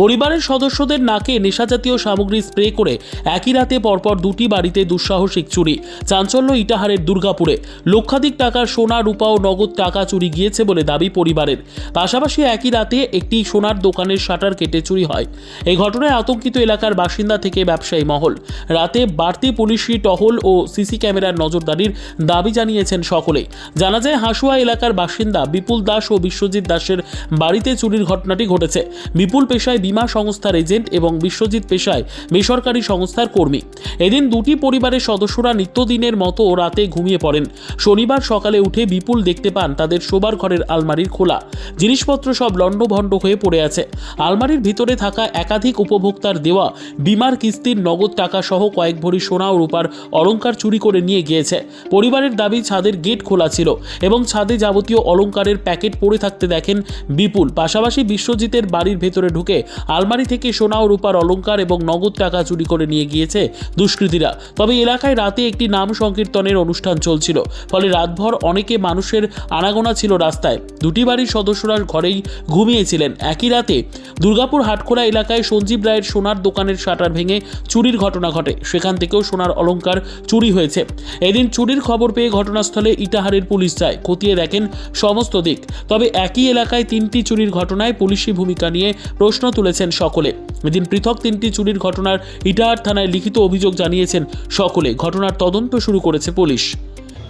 পরিবারের সদস্যদের নাকে নেশাজাতীয় সামগ্রী স্প্রে করে একই রাতে পরপর দুটি বাড়িতে দুঃসাহসিক চুরি। চাঞ্চল্য ইটাহারের দুর্গাপুরে। লক্ষাধিক টাকার সোনা, রূপা ও নগদ টাকা চুরি গিয়েছে বলে দাবি পরিবারের। পাশাপাশি একই রাতে একটি সোনার দোকানের শাটার কেটে চুরি হয়। এই ঘটনায় আতঙ্কিত এলাকার বাসিন্দা থেকে ব্যবসায়ী মহল। রাতে বাড়তি পুলিশি টহল ও সিসি ক্যামেরার নজরদারির দাবি জানিয়েছেন সকলেই। জানা যায়, হাসুয়া এলাকার বাসিন্দা বিপুল দাস ও বিশ্বজিৎ দাসের বাড়িতে চুরির ঘটনাটি ঘটেছে। বিপুল পেশায় বীমা সংস্থার এজেন্ট এবং বিশ্বজিৎ পেশায় বেসরকারি সংস্থার কর্মী। এদিন দুটি পরিবারের সদস্যরা নিত্যদিনের মতো রাতে ঘুমিয়ে পড়েন। শনিবার সকালে উঠে বিপুল দেখতে পান তাদের শোবার ঘরের আলমারির খোলা। জিনিসপত্র সব লণ্ডভণ্ড হয়ে পড়ে আছে। আলমারির ভিতরে থাকা একাধিক উপভোক্তার দেওয়া বীমার কিস্তির নগদ টাকা সহ কয়েক ভরি সোনা ও রূপার অলংকার চুরি করে নিয়ে গিয়েছে। পরিবারের দাবি, ছাদের গেট খোলা ছিল এবং ছাদে যাবতীয় অলংকারের প্যাকেট পড়ে থাকতে দেখেন বিপুল। পাশাপাশি বিশ্বজিতের বাড়ির ভেতরে ঢুকে আলমারি থেকে সোনা ও রূপার অলংকার এবং নগদ টাকা চুরি করে নিয়ে গিয়েছে দুষ্কৃতীরা। তবে এলাকায় রাতে একটি নাম সংকীর্তনের অনুষ্ঠান চলছিল, ফলে রাতভর অনেকে মানুষের আনাগোনা ছিল রাস্তায়। দুটি বাড়ির সদস্যরা ঘরেই ঘুমিয়েছিলেন। একই রাতে দুর্গাপুর হাটখোলা এলাকায় সঞ্জীব রায়ের সোনার দোকানের শাটার ভেঙে চুরির ঘটনা ঘটে। সেখান থেকেও সোনার অলংকার চুরি হয়েছে। এদিন চুরির খবর পেয়ে ঘটনাস্থলে ইটাহারের পুলিশ যায়, খতিয়ে দেখেন সমস্ত দিক। তবে একই এলাকায় তিনটি চুরির ঘটনায় পুলিশি ভূমিকা নিয়ে প্রশ্ন তুলেছেন সকলে। এদিন পৃথক তিনটি চুরির ঘটনার ইটাহার থানায় লিখিত অভিযোগ জানিয়েছেন সকলে। ঘটনার তদন্ত শুরু করেছে পুলিশ।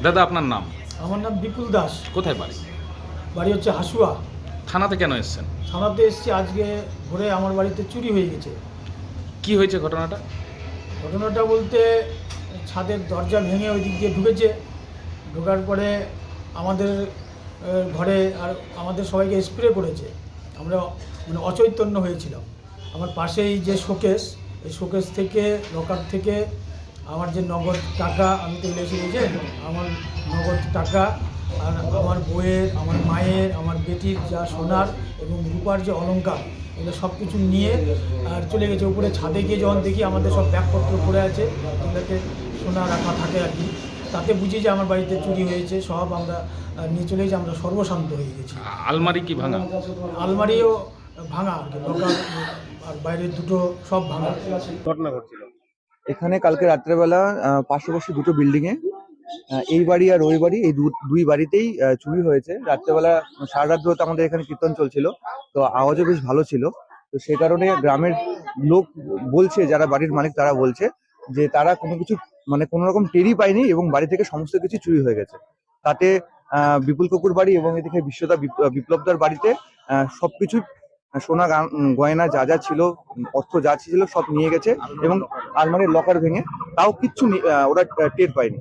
দাদা, আপনার নাম? আমার নাম বিপুল দাস। কোথায় বাড়ি? বাড়ি হচ্ছে হাসুয়া। থানাতে কেন এসেছেন? থানাতে এসেছি আজকে ভোরে আমার বাড়িতে চুরি হয়ে গেছে। কি হয়েছে ঘটনাটা? ঘটনাটা বলতে ছাদের দরজা ভেঙে ওই দিক দিয়ে ঢুকেছে। ঢোকার পরে আমাদের ঘরে আর আমাদের সবাইকে স্প্রে করেছে। আমরা অচৈতন্য হয়েছিলাম। আমার পাশেই যে শোকেস, এই শোকেস থেকে, লকার থেকে আমার যে নগদ টাকা, আমি তো এসে এজেন্ট, আমার নগদ টাকা আর আমার বইয়ের, আমার মায়ের, আমার বেটির যা সোনার এবং রূপার যে অলংকার, এগুলো সব কিছু নিয়ে আর চলে গেছে। উপরে ছাদে গিয়ে যখন দেখি আমাদের সব ব্যাগপত্র পড়ে আছে, যেগুলোতে সোনা রাখা থাকে আর কি, তাতে বুঝি যে আমার বাড়িতে চুরি হয়েছে। সব আমরা নিয়ে চলে গেছি। আমরা সর্বশান্ত হয়ে গেছি। আলমারি কি ভাঙা? আলমারিও ভাঙা আর কি, লকার আর বাইরের দুটো সব ভাঙা। ঘটনা ঘটছিল এখানে কালকে রাত্রেবেলা পাশাপাশি দুটো বিল্ডিং এ, এই বাড়ি আর ওই বাড়ি, এই দুই বাড়িতেই চুরি হয়েছে। রাত্রেবেলা সারা রাত ধরে আমাদের এখানে কীর্তন চলছিল, তো আওয়াজও বেশ ভালো ছিল। তো সেই কারণে গ্রামের লোক বলছে, যারা বাড়ির মালিক তারা বলছে যে তারা কোনো কিছু কোনো রকম টেরই পায়নি এবং বাড়ি থেকে সমস্ত কিছু চুরি হয়ে গেছে। তাতে বিপুল কাকুর বাড়ি এবং এদিকে বিপ্লবদার বাড়িতে সবকিছু সোনা গয়না যা যা ছিল, অর্থ যা ছিল সব নিয়ে গেছে এবং আলমারির লকার ভেঙে, তাও কিচ্ছু ওরা টের পায়নি।